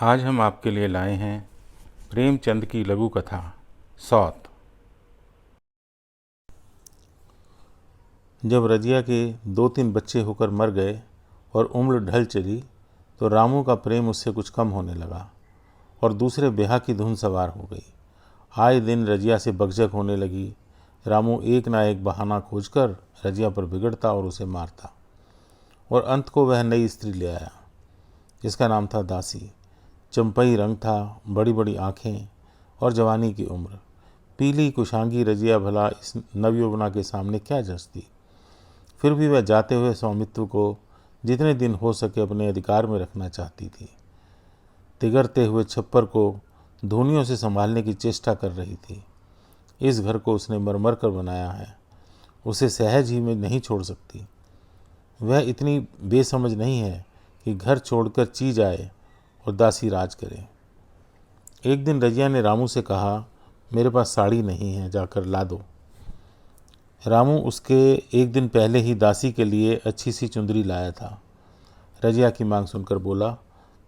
आज हम आपके लिए लाए हैं प्रेमचंद की लघु कथा सौत। जब रजिया के 2-3 बच्चे होकर मर गए और उम्र ढल चली तो रामू का प्रेम उससे कुछ कम होने लगा और दूसरे ब्याह की धुन सवार हो गई। आए दिन रजिया से बकझक होने लगी। रामू एक ना एक बहाना खोजकर रजिया पर बिगड़ता और उसे मारता और अंत को वह नई स्त्री ले आया जिसका नाम था दासी। चंपई रंग था, बड़ी बड़ी आँखें और जवानी की उम्र। पीली कुशांगी रजिया भला इस नवयौवना के सामने क्या जचती। फिर भी वह जाते हुए स्वामित्व को जितने दिन हो सके अपने अधिकार में रखना चाहती थी। तिगरते हुए छप्पर को धूनियों से संभालने की चेष्टा कर रही थी। इस घर को उसने मरमर कर बनाया है, उसे सहज ही में नहीं छोड़ सकती। वह इतनी बेसमझ नहीं है कि घर छोड़कर ची जाए और दासी राज करे। एक दिन रजिया ने रामू से कहा, मेरे पास साड़ी नहीं है, जाकर ला दो। रामू उसके एक दिन पहले ही दासी के लिए अच्छी सी चुंदरी लाया था। रजिया की मांग सुनकर बोला,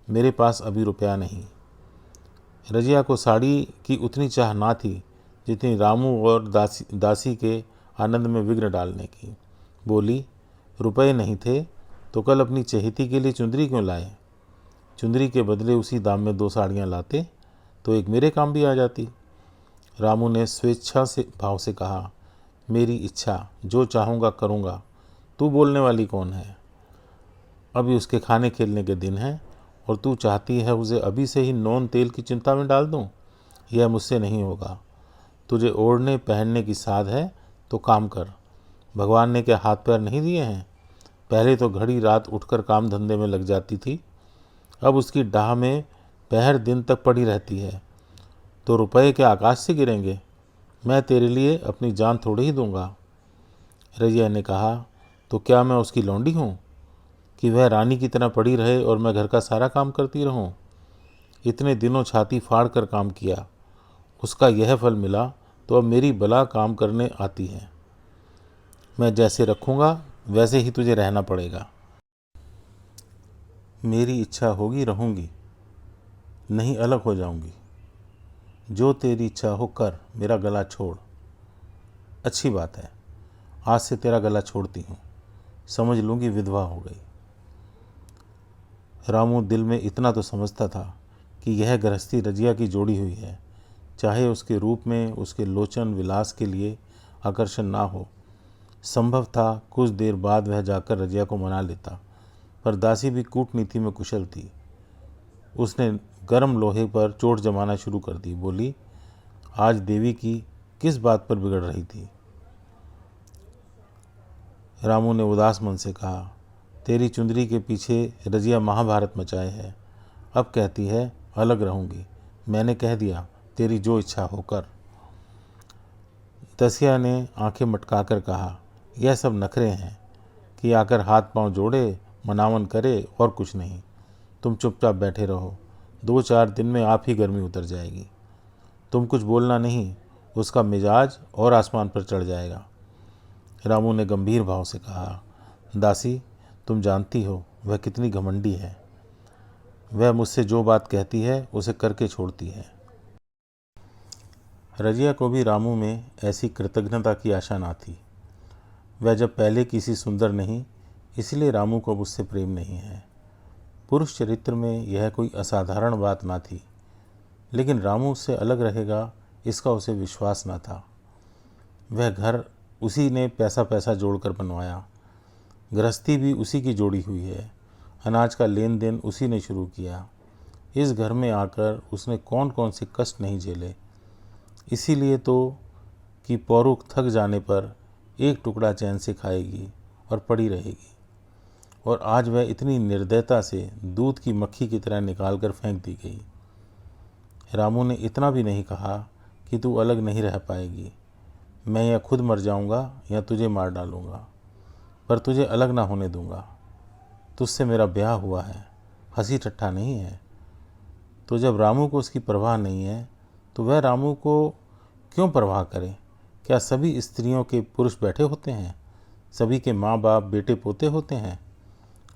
मेरे पास अभी रुपया नहीं। रजिया को साड़ी की उतनी चाह ना थी जितनी रामू और दासी के आनंद में विघ्न डालने की। बोली, रुपए नहीं थे तो कल अपनी चहेती के लिए चुंदरी क्यों लाए? चुंदरी के बदले उसी दाम में 2 साड़ियाँ लाते तो एक मेरे काम भी आ जाती। रामू ने स्वेच्छा से भाव से कहा, मेरी इच्छा, जो चाहूँगा करूँगा, तू बोलने वाली कौन है? अभी उसके खाने खेलने के दिन हैं और तू चाहती है उसे अभी से ही नोन तेल की चिंता में डाल दूँ? यह मुझसे नहीं होगा। तुझे ओढ़ने पहनने की साध है तो काम कर। भगवान ने क्या हाथ पैर नहीं दिए हैं? पहले तो घड़ी रात उठकर काम धंधे में लग जाती थी, अब उसकी डाह में पहर दिन तक पड़ी रहती है। तो रुपए क्या आकाश से गिरेंगे? मैं तेरे लिए अपनी जान थोड़ी ही दूंगा। रजिया ने कहा, तो क्या मैं उसकी लौंडी हूँ कि वह रानी की तरह पड़ी रहे और मैं घर का सारा काम करती रहूँ? इतने दिनों छाती फाड़ कर काम किया, उसका यह फल मिला तो अब मेरी बला काम करने आती है। मैं जैसे रखूँगा वैसे ही तुझे रहना पड़ेगा। मेरी इच्छा होगी रहूँगी, नहीं अलग हो जाऊँगी। जो तेरी इच्छा हो कर, मेरा गला छोड़। अच्छी बात है, आज से तेरा गला छोड़ती हूँ, समझ लूँगी विधवा हो गई। रामू दिल में इतना तो समझता था कि यह गृहस्थी रजिया की जोड़ी हुई है। चाहे उसके रूप में उसके लोचन विलास के लिए आकर्षण ना हो, संभव था कुछ देर बाद वह जाकर रजिया को मना लेता, पर दासी भी कूटनीति में कुशल थी। उसने गर्म लोहे पर चोट जमाना शुरू कर दी। बोली, आज देवी की किस बात पर बिगड़ रही थी? रामू ने उदास मन से कहा, तेरी चुंदरी के पीछे रजिया महाभारत मचाए है। अब कहती है अलग रहूँगी। मैंने कह दिया, तेरी जो इच्छा होकर। दसिया ने आंखें मटकाकर कहा, यह सब नखरे हैं कि आकर हाथ पांव जोड़े, मनावन करे और कुछ नहीं। तुम चुपचाप बैठे रहो, 2-4 दिन में आप ही गर्मी उतर जाएगी। तुम कुछ बोलना नहीं, उसका मिजाज और आसमान पर चढ़ जाएगा। रामू ने गंभीर भाव से कहा, दासी, तुम जानती हो वह कितनी घमंडी है। वह मुझसे जो बात कहती है उसे करके छोड़ती है। रजिया को भी रामू में ऐसी कृतज्ञता की आशा ना थी। वह जब पहले किसी सुंदर नहीं, इसलिए रामू को उससे प्रेम नहीं है। पुरुष चरित्र में यह कोई असाधारण बात ना थी, लेकिन रामू उससे अलग रहेगा इसका उसे विश्वास ना था। वह घर उसी ने पैसा पैसा जोड़कर बनवाया, गृहस्थी भी उसी की जोड़ी हुई है, अनाज का लेन देन उसी ने शुरू किया। इस घर में आकर उसने कौन कौन से कष्ट नहीं झेले। इसीलिए तो कि पौरुख थक जाने पर एक टुकड़ा चैन से खाएगी और पड़ी रहेगी। और आज वह इतनी निर्दयता से दूध की मक्खी की तरह निकाल कर फेंक दी गई। रामू ने इतना भी नहीं कहा कि तू अलग नहीं रह पाएगी, मैं या खुद मर जाऊंगा या तुझे मार डालूंगा, पर तुझे अलग ना होने दूंगा। तुझसे मेरा ब्याह हुआ है, हंसी ठट्ठा नहीं है। तो जब रामू को उसकी परवाह नहीं है तो वह रामू को क्यों परवाह करे? क्या सभी स्त्रियों के पुरुष बैठे होते हैं? सभी के माँ बाप बेटे पोते होते हैं?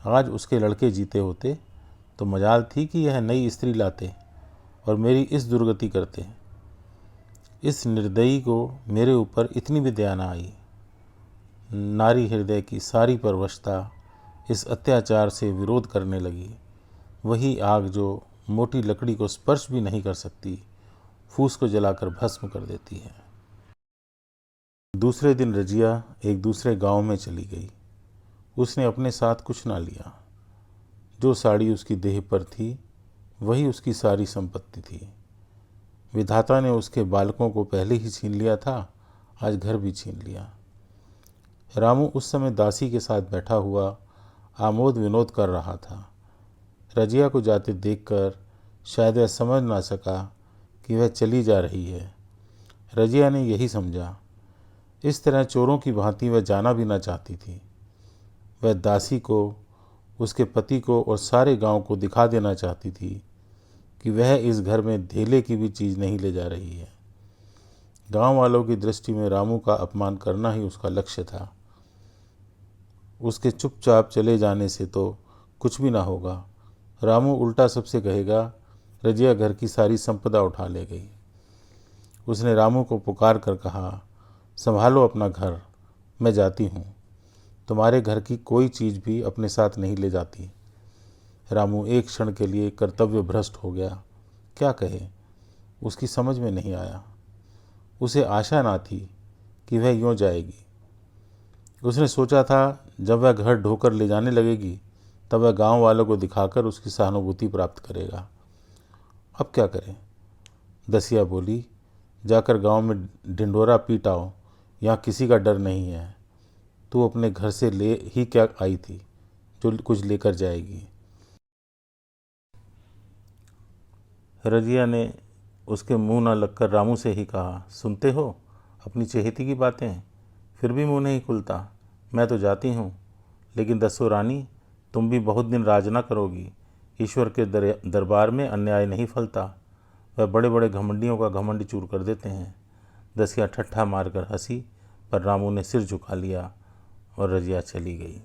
आज उसके लड़के जीते होते तो मजाल थी कि यह नई स्त्री लाते और मेरी इस दुर्गति करते। इस निर्दयी को मेरे ऊपर इतनी भी दया न आई। नारी हृदय की सारी परवशता इस अत्याचार से विरोध करने लगी। वही आग जो मोटी लकड़ी को स्पर्श भी नहीं कर सकती, फूस को जलाकर भस्म कर देती है। दूसरे दिन रजिया एक दूसरे गांव में चली गई। उसने अपने साथ कुछ ना लिया। जो साड़ी उसकी देह पर थी वही उसकी सारी संपत्ति थी। विधाता ने उसके बालकों को पहले ही छीन लिया था, आज घर भी छीन लिया। रामू उस समय दासी के साथ बैठा हुआ आमोद विनोद कर रहा था। रजिया को जाते देखकर शायद वह समझ ना सका कि वह चली जा रही है। रजिया ने यही समझा। इस तरह चोरों की भांति वह जाना भी ना चाहती थी। वह दासी को, उसके पति को और सारे गांव को दिखा देना चाहती थी कि वह इस घर में धेले की भी चीज़ नहीं ले जा रही है। गांव वालों की दृष्टि में रामू का अपमान करना ही उसका लक्ष्य था। उसके चुपचाप चले जाने से तो कुछ भी ना होगा। रामू उल्टा सबसे कहेगा, रजिया घर की सारी संपदा उठा ले गई। उसने रामू को पुकार कर कहा, संभालो अपना घर, मैं जाती हूँ। तुम्हारे घर की कोई चीज़ भी अपने साथ नहीं ले जाती। रामू एक क्षण के लिए कर्तव्य भ्रष्ट हो गया। क्या कहे, उसकी समझ में नहीं आया। उसे आशा ना थी कि वह यूँ जाएगी। उसने सोचा था जब वह घर ढोकर ले जाने लगेगी तब वह गांव वालों को दिखाकर उसकी सहानुभूति प्राप्त करेगा। अब क्या करे? दसिया बोली, जाकर गांव में ढिंढोरा पीट आओ, यहाँ किसी का डर नहीं है। तू अपने घर से ले ही क्या आई थी जो कुछ लेकर जाएगी? रजिया ने उसके मुंह न लगकर रामू से ही कहा, सुनते हो अपनी चहेती की बातें? फिर भी मुंह नहीं खुलता। मैं तो जाती हूँ, लेकिन दसो रानी, तुम भी बहुत दिन राज न करोगी। ईश्वर के दरबार में अन्याय नहीं फलता। वह बड़े बड़े घमंडियों का घमंड चूर कर देते हैं। दसिया ठट्ठा मारकर हंसी, पर रामू ने सिर झुका लिया और रजिया चली गई।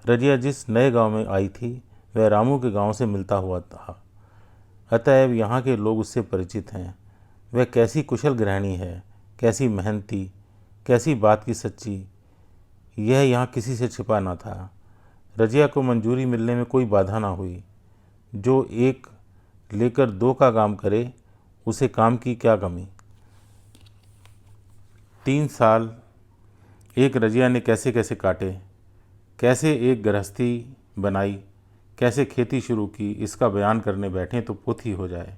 रजिया जिस नए गांव में आई थी वह रामू के गांव से मिलता हुआ था, अतएव यहाँ के लोग उससे परिचित हैं। वह कैसी कुशल गृहिणी है, कैसी मेहनती, कैसी बात की सच्ची, यह यहाँ किसी से छिपा न था। रजिया को मंजूरी मिलने में कोई बाधा ना हुई। जो एक लेकर दो का काम करे, उसे काम की क्या कमी। 3 साल एक रजिया ने कैसे कैसे काटे, कैसे एक गृहस्थी बनाई, कैसे खेती शुरू की, इसका बयान करने बैठें तो पोथी हो जाए।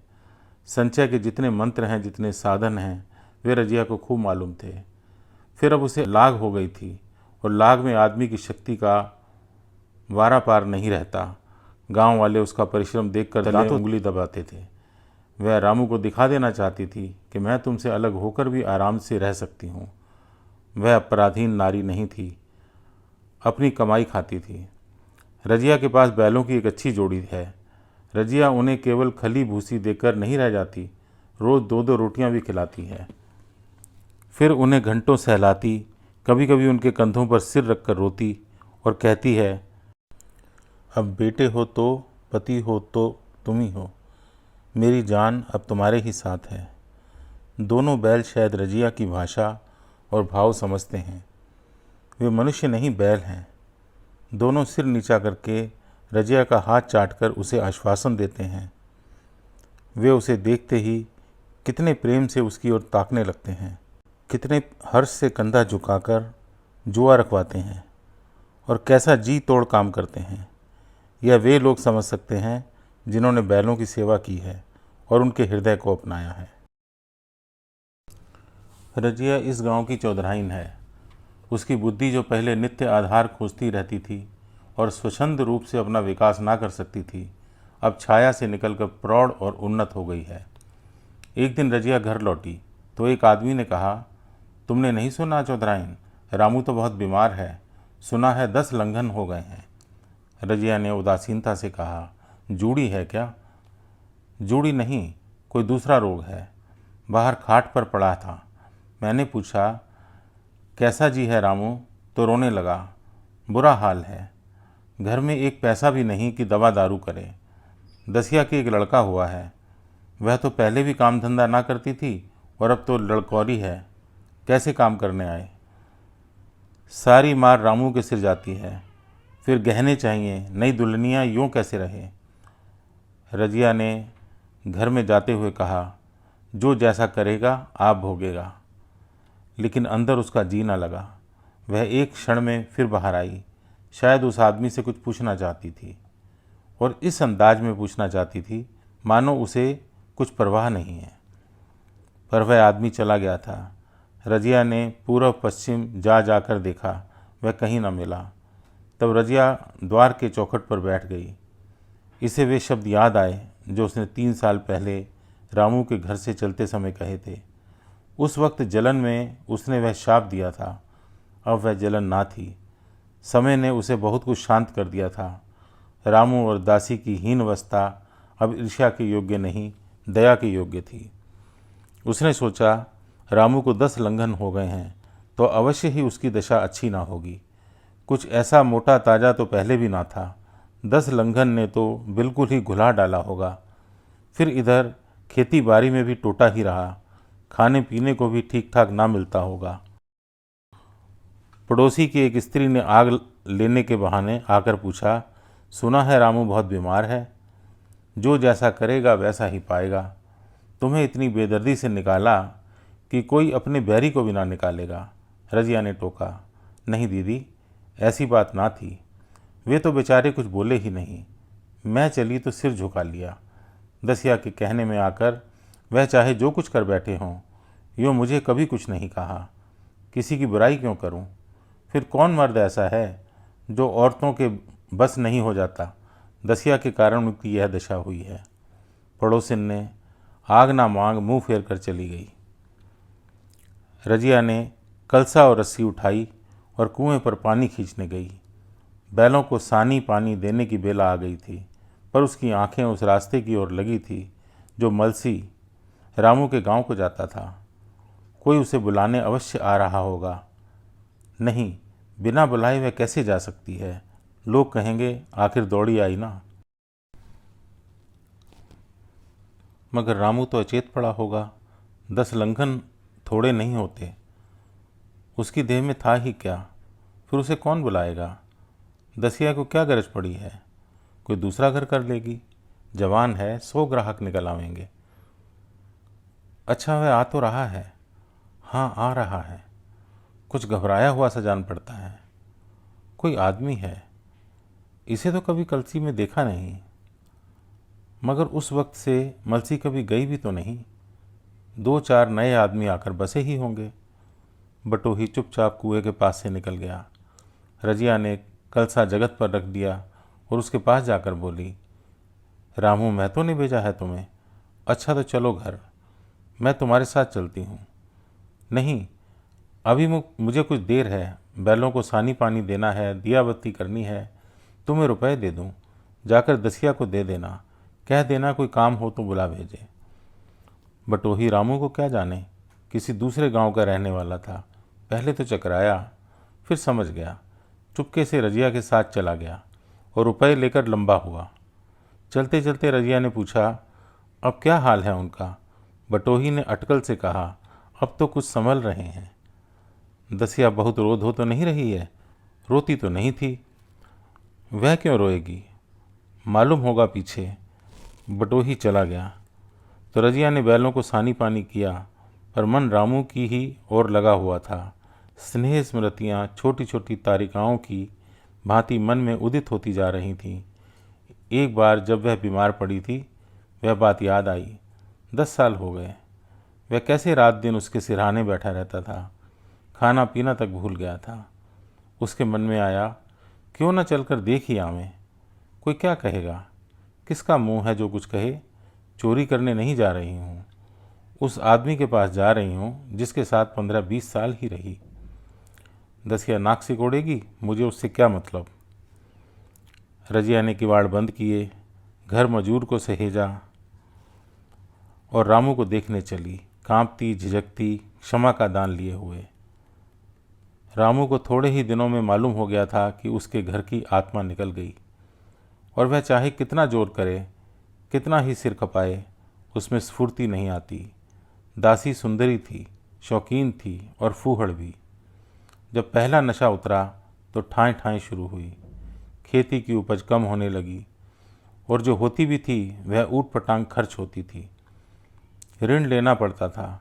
संचय के जितने मंत्र हैं, जितने साधन हैं, वे रजिया को खूब मालूम थे। फिर अब उसे लाग हो गई थी, और लाग में आदमी की शक्ति का वारा पार नहीं रहता। गांव वाले उसका परिश्रम देखकर दांतों उंगली दबाते थे। वह रामू को दिखा देना चाहती थी कि मैं तुमसे अलग होकर भी आराम से रह सकती हूँ। वह अपराधीन नारी नहीं थी, अपनी कमाई खाती थी। रजिया के पास बैलों की एक अच्छी जोड़ी है। रजिया उन्हें केवल खली भूसी देकर नहीं रह जाती, रोज़ 2-2 रोटियां भी खिलाती है। फिर उन्हें घंटों सहलाती, कभी कभी उनके कंधों पर सिर रखकर रोती और कहती है, अब बेटे हो तो पति हो तो तुम ही हो, मेरी जान अब तुम्हारे ही साथ है। दोनों बैल शायद रजिया की भाषा और भाव समझते हैं। वे मनुष्य नहीं, बैल हैं। दोनों सिर नीचा करके रजिया का हाथ चाटकर उसे आश्वासन देते हैं। वे उसे देखते ही कितने प्रेम से उसकी ओर ताकने लगते हैं, कितने हर्ष से कंधा झुकाकर जुआ रखवाते हैं, और कैसा जी तोड़ काम करते हैं। यह वे लोग समझ सकते हैं जिन्होंने बैलों की सेवा की है और उनके हृदय को अपनाया है। रजिया इस गांव की चौधराइन है। उसकी बुद्धि जो पहले नित्य आधार खोजती रहती थी और स्वच्छंद रूप से अपना विकास ना कर सकती थी, अब छाया से निकलकर प्रौढ़ और उन्नत हो गई है। एक दिन रजिया घर लौटी तो एक आदमी ने कहा, तुमने नहीं सुना चौधराइन, रामू तो बहुत बीमार है, सुना है 10 लंघन हो गए हैं। रजिया ने उदासीनता से कहा, जूड़ी है क्या? जूड़ी नहीं, कोई दूसरा रोग है। बाहर खाट पर पड़ा था। मैंने पूछा, कैसा जी है रामू? तो रोने लगा, बुरा हाल है। घर में एक पैसा भी नहीं कि दवा दारू करे। दसिया के एक लड़का हुआ है, वह तो पहले भी काम धंधा ना करती थी और अब तो लड़कौरी है, कैसे काम करने आए। सारी मार रामू के सिर जाती है, फिर गहने चाहिए, नई दुल्हनियाँ, यूँ कैसे रहे। रजिया ने घर में जाते हुए कहा, जो जैसा करेगा आप भोगेगा। लेकिन अंदर उसका जी न लगा। वह एक क्षण में फिर बाहर आई। शायद उस आदमी से कुछ पूछना चाहती थी, और इस अंदाज में पूछना चाहती थी मानो उसे कुछ परवाह नहीं है। पर वह आदमी चला गया था। रजिया ने पूर्व पश्चिम जा जाकर देखा, वह कहीं न मिला। तब रजिया द्वार के चौखट पर बैठ गई। इसे वे शब्द याद आए जो उसने 3 साल पहले रामू के घर से चलते समय कहे थे। उस वक्त जलन में उसने वह शाप दिया था। अब वह जलन ना थी। समय ने उसे बहुत कुछ शांत कर दिया था। रामू और दासी की हीन अवस्था अब ईर्ष्या के योग्य नहीं, दया के योग्य थी। उसने सोचा, रामू को 10 लंघन हो गए हैं तो अवश्य ही उसकी दशा अच्छी ना होगी। कुछ ऐसा मोटा ताजा तो पहले भी ना था। 10 लंघन ने तो बिल्कुल ही घुला डाला होगा। फिर इधर खेती बाड़ी में भी टोटा ही रहा, खाने पीने को भी ठीक ठाक ना मिलता होगा। पड़ोसी की एक स्त्री ने आग लेने के बहाने आकर पूछा, सुना है रामू बहुत बीमार है, जो जैसा करेगा वैसा ही पाएगा। तुम्हें इतनी बेदर्दी से निकाला कि कोई अपने बैरी को भी ना निकालेगा। रजिया ने टोका, नहीं दीदी, ऐसी बात ना थी। वे तो बेचारे कुछ बोले ही नहीं। मैं चली तो सिर झुका लिया। दसिया के कहने में आकर वह चाहे जो कुछ कर बैठे हों, यूँ मुझे कभी कुछ नहीं कहा। किसी की बुराई क्यों करूं? फिर कौन मर्द ऐसा है जो औरतों के बस नहीं हो जाता। दसिया के कारण उनकी यह दशा हुई है। पड़ोसिन ने आग ना मांग मुंह फेर कर चली गई। रजिया ने कलसा और रस्सी उठाई और कुएं पर पानी खींचने गई। बैलों को सानी पानी देने की बेला आ गई थी, पर उसकी आंखें उस रास्ते की ओर लगी थी जो मलसी रामू के गांव को जाता था। कोई उसे बुलाने अवश्य आ रहा होगा। नहीं, बिना बुलाए वह कैसे जा सकती है? लोग कहेंगे आखिर दौड़ी आई ना। मगर रामू तो अचेत पड़ा होगा। 10 लंघन थोड़े नहीं होते। उसकी देह में था ही क्या? फिर उसे कौन बुलाएगा? दसिया को क्या गरज पड़ी है? कोई दूसरा घर कर लेगी। जवान है, 100 ग्राहक निकल आवेंगे। अच्छा, वह आ तो रहा है। हाँ, आ रहा है। कुछ घबराया हुआ सा जान पड़ता है। कोई आदमी है, इसे तो कभी कलसी में देखा नहीं। मगर उस वक्त से मलसी कभी गई भी तो नहीं। 2-4 नए आदमी आकर बसे ही होंगे। बटोही चुपचाप कुएं के पास से निकल गया। रजिया ने कलसा जगत पर रख दिया और उसके पास जाकर बोली, रामू, मैं तो नहीं भेजा है तुम्हें? अच्छा तो चलो घर, मैं तुम्हारे साथ चलती हूँ। नहीं, अभी मुझे कुछ देर है। बैलों को सानी पानी देना है, दिया बत्ती करनी है। तुम्हें रुपए दे दूँ, जाकर दसिया को दे देना। कह देना कोई काम हो तो बुला भेजे। बटोही रामू को क्या जाने, किसी दूसरे गांव का रहने वाला था। पहले तो चकराया, फिर समझ गया। चुपके से रजिया के साथ चला गया और रुपए लेकर लंबा हुआ। चलते चलते रजिया ने पूछा, अब क्या हाल है उनका? बटोही ने अटकल से कहा, अब तो कुछ संभल रहे हैं। दसिया बहुत रो धो तो नहीं रही है? रोती तो नहीं थी। वह क्यों रोएगी? मालूम होगा पीछे। बटोही चला गया तो रजिया ने बैलों को सानी पानी किया, पर मन रामू की ही ओर लगा हुआ था। स्नेह स्मृतियाँ छोटी छोटी तारिकाओं की भांति मन में उदित होती जा रही थीं। एक बार जब वह बीमार पड़ी थी, वह बात याद आई। 10 साल हो गए। वह कैसे रात दिन उसके सिरहाने बैठा रहता था, खाना पीना तक भूल गया था। उसके मन में आया, क्यों न चलकर देख ही आवें। कोई क्या कहेगा? किसका मुंह है जो कुछ कहे? चोरी करने नहीं जा रही हूँ, उस आदमी के पास जा रही हूँ जिसके साथ 15-20 साल ही रही। दसिया नाक सिकोड़ेगी, मुझे उससे क्या मतलब। रजिया ने किवाड़ बंद किए, घर मजूर को सहेजा और रामू को देखने चली, कांपती झिझकती, क्षमा का दान लिए हुए। रामू को थोड़े ही दिनों में मालूम हो गया था कि उसके घर की आत्मा निकल गई, और वह चाहे कितना जोर करे, कितना ही सिर खपाए, उसमें स्फूर्ति नहीं आती। दासी सुंदरी थी, शौकीन थी और फूहड़ भी। जब पहला नशा उतरा तो ठाएं ठाएं शुरू हुई। खेती की उपज कम होने लगी, और जो होती भी थी वह ऊट पटांग खर्च होती थी। ऋण लेना पड़ता था।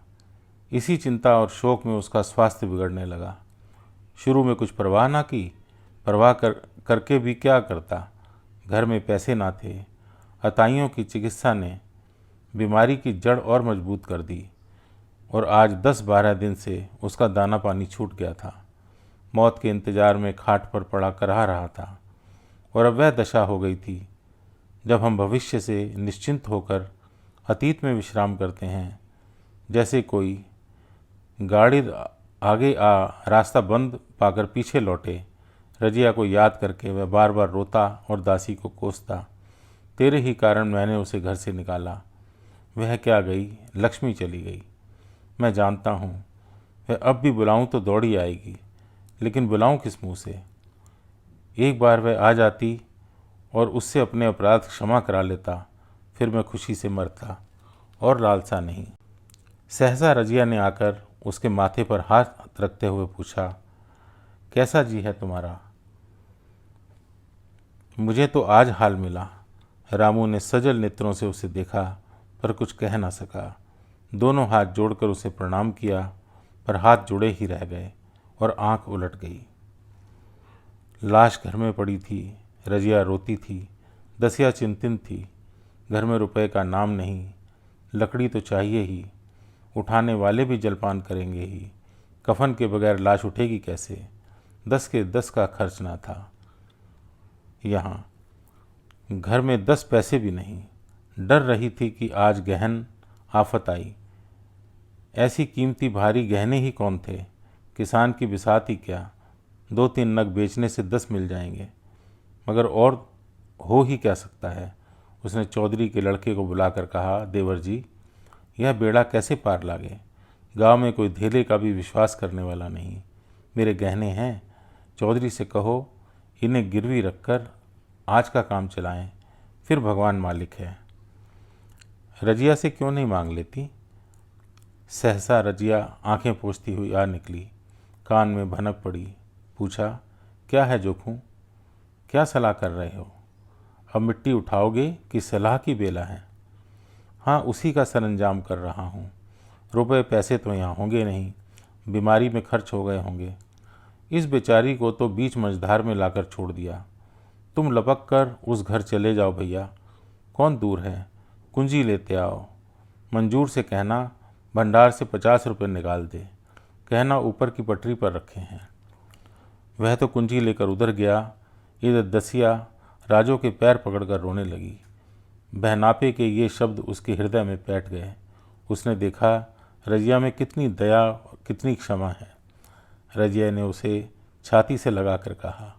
इसी चिंता और शोक में उसका स्वास्थ्य बिगड़ने लगा। शुरू में कुछ परवाह ना की, करके भी क्या करता, घर में पैसे ना थे। अताइयों की चिकित्सा ने बीमारी की जड़ और मजबूत कर दी, और आज 10-12 दिन से उसका दाना पानी छूट गया था। मौत के इंतजार में खाट पर पड़ा कराह रहा था, और अब वह दशा हो गई थी जब हम भविष्य से निश्चिंत होकर अतीत में विश्राम करते हैं। जैसे कोई गाड़ी आगे रास्ता बंद पाकर पीछे लौटे। रजिया को याद करके वह बार बार रोता और दासी को कोसता, तेरे ही कारण मैंने उसे घर से निकाला। वह क्या गई, लक्ष्मी चली गई। मैं जानता हूँ वह अब भी बुलाऊं तो दौड़ी आएगी, लेकिन बुलाऊं किस मुँह से। एक बार वह आ जाती और उससे अपने अपराध क्षमा करा लेता, फिर मैं खुशी से मरता और लालसा नहीं। सहसा रजिया ने आकर उसके माथे पर हाथ रखते हुए पूछा, कैसा जी है तुम्हारा? मुझे तो आज हाल मिला। रामू ने सजल नेत्रों से उसे देखा, पर कुछ कह ना सका। दोनों हाथ जोड़कर उसे प्रणाम किया, पर हाथ जुड़े ही रह गए और आंख उलट गई। लाश घर में पड़ी थी। रजिया रोती थी। दसिया चिंतित थी। घर में रुपए का नाम नहीं। लकड़ी तो चाहिए ही, उठाने वाले भी जलपान करेंगे ही। कफन के बगैर लाश उठेगी कैसे? 10 के 10 का खर्च ना था। यहाँ घर में 10 पैसे भी नहीं। डर रही थी कि आज गहन आफत आई। ऐसी कीमती भारी गहने ही कौन थे? किसान की बिसात ही क्या? 2-3 नग बेचने से 10 मिल जाएंगे, मगर और हो ही क्या सकता है। उसने चौधरी के लड़के को बुलाकर कहा, देवर जी, यह बेड़ा कैसे पार लागे? गांव में कोई धेले का भी विश्वास करने वाला नहीं। मेरे गहने हैं, चौधरी से कहो इन्हें गिरवी रखकर आज का काम चलाएं, फिर भगवान मालिक है। रजिया से क्यों नहीं मांग लेती? सहसा रजिया आंखें पोंछती हुई आ निकली, कान में भनक पड़ी। पूछा, क्या है जोखूं? क्या सलाह कर रहे हो? अब मिट्टी उठाओगे कि सलाह की बेला है? हाँ, उसी का सरंजाम कर रहा हूँ। रुपए पैसे तो यहाँ होंगे नहीं, बीमारी में खर्च हो गए होंगे। इस बेचारी को तो बीच मझधार में लाकर छोड़ दिया। तुम लपक कर उस घर चले जाओ भैया, कौन दूर है। कुंजी लेते आओ। मंजूर से कहना भंडार से 50 रुपये निकाल दे। कहना ऊपर की पटरी पर रखे हैं। वह तो कुंजी लेकर उधर गया। इधर दसिया राजो के पैर पकड़कर रोने लगी। बहनापे के ये शब्द उसके हृदय में बैठ गए। उसने देखा रजिया में कितनी दया, कितनी क्षमा है। रजिया ने उसे छाती से लगाकर कहा,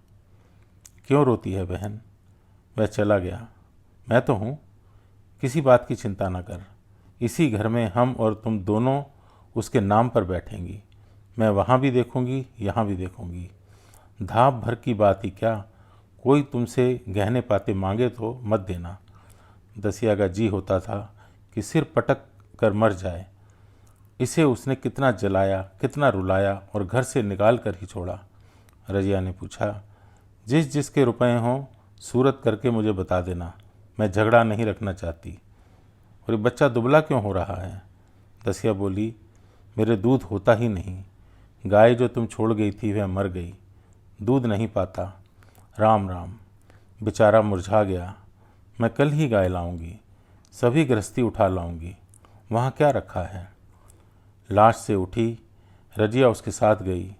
क्यों रोती है बहन? वह चला गया। मैं तो हूँ, किसी बात की चिंता न कर। इसी घर में हम और तुम दोनों उसके नाम पर बैठेंगी। मैं वहाँ भी देखूंगी, यहाँ भी देखूंगी। धाप भर की बात ही क्या, कोई तुमसे गहने पाते मांगे तो मत देना। दसिया का जी होता था कि सिर पटक कर मर जाए। इसे उसने कितना जलाया, कितना रुलाया और घर से निकाल कर ही छोड़ा। रजिया ने पूछा, जिस जिसके रुपए हों सूरत करके मुझे बता देना, मैं झगड़ा नहीं रखना चाहती। और ये बच्चा दुबला क्यों हो रहा है? दसिया बोली, मेरे दूध होता ही नहीं। गाय जो तुम छोड़ गई थी वह मर गई, दूध नहीं पाता। राम राम, बेचारा मुरझा गया। मैं कल ही गाय लाऊंगी, सभी गृहस्थी उठा लाऊंगी। वहाँ क्या रखा है? लाश से उठी। रजिया उसके साथ गई।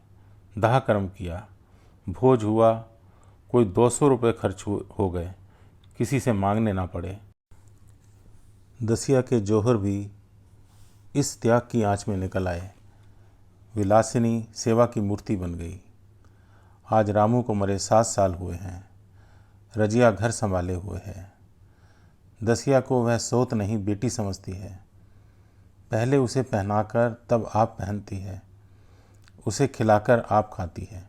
दाह कर्म किया, भोज हुआ। कोई 200 रुपये खर्च हो गए, किसी से मांगने ना पड़े। दसिया के जौहर भी इस त्याग की आंच में निकल आए। विलासिनी सेवा की मूर्ति बन गई। आज रामू को मरे 7 साल हुए हैं। रजिया घर संभाले हुए है। दसिया को वह सोत नहीं बेटी समझती है। पहले उसे पहनाकर तब आप पहनती है। उसे खिलाकर आप खाती है।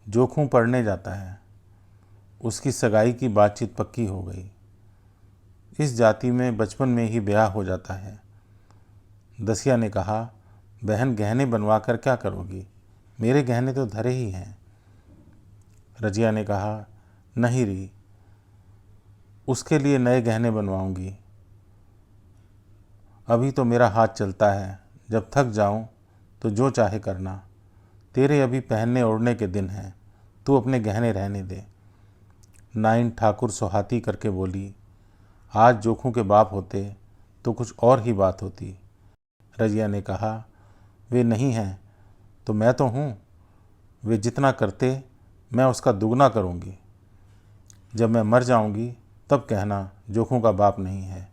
जोखू पढ़ने जाता है। उसकी सगाई की बातचीत पक्की हो गई। इस जाति में बचपन में ही ब्याह हो जाता है। दसिया ने कहा, बहन गहने बनवा कर क्या करोगी? मेरे गहने तो धरे ही हैं। रजिया ने कहा, नहीं री, उसके लिए नए गहने बनवाऊंगी। अभी तो मेरा हाथ चलता है, जब थक जाऊं तो जो चाहे करना। तेरे अभी पहनने ओढ़ने के दिन हैं, तू अपने गहने रहने दे। नाइन ठाकुर सुहाती करके बोली, आज जोखू के बाप होते तो कुछ और ही बात होती। रजिया ने कहा, वे नहीं हैं तो मैं तो हूँ। वे जितना करते मैं उसका दुगना करूँगी। जब मैं मर जाऊँगी तब कहना जोखू का बाप नहीं है।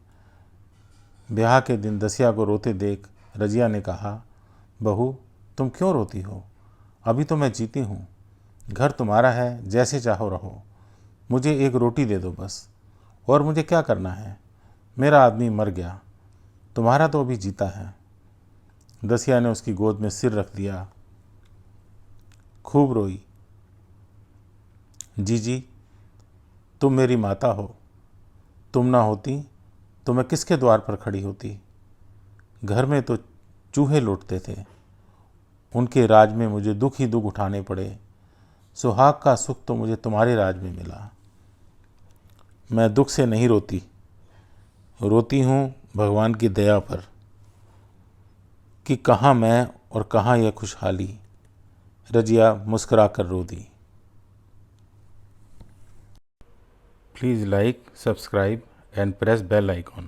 ब्याह के दिन दसिया को रोते देख रजिया ने कहा, बहू तुम क्यों रोती हो? अभी तो मैं जीती हूँ। घर तुम्हारा है, जैसे चाहो रहो। मुझे एक रोटी दे दो बस। और मुझे क्या करना है? मेरा आदमी मर गया, तुम्हारा तो अभी जीता है। दसिया ने उसकी गोद में सिर रख दिया। खूब रोई। जीजी, तुम मेरी माता हो। तुम ना होती तो मैं किसके द्वार पर खड़ी होती? घर में तो चूहे लौटते थे। उनके राज में मुझे दुख ही दुख उठाने पड़े। सुहाग का सुख तो मुझे तुम्हारे राज में मिला। मैं दुख से नहीं रोती, रोती हूँ भगवान की दया पर कि कहाँ मैं और कहाँ यह खुशहाली। रजिया मुस्कुरा कर रो दी। Please like, subscribe and press bell icon.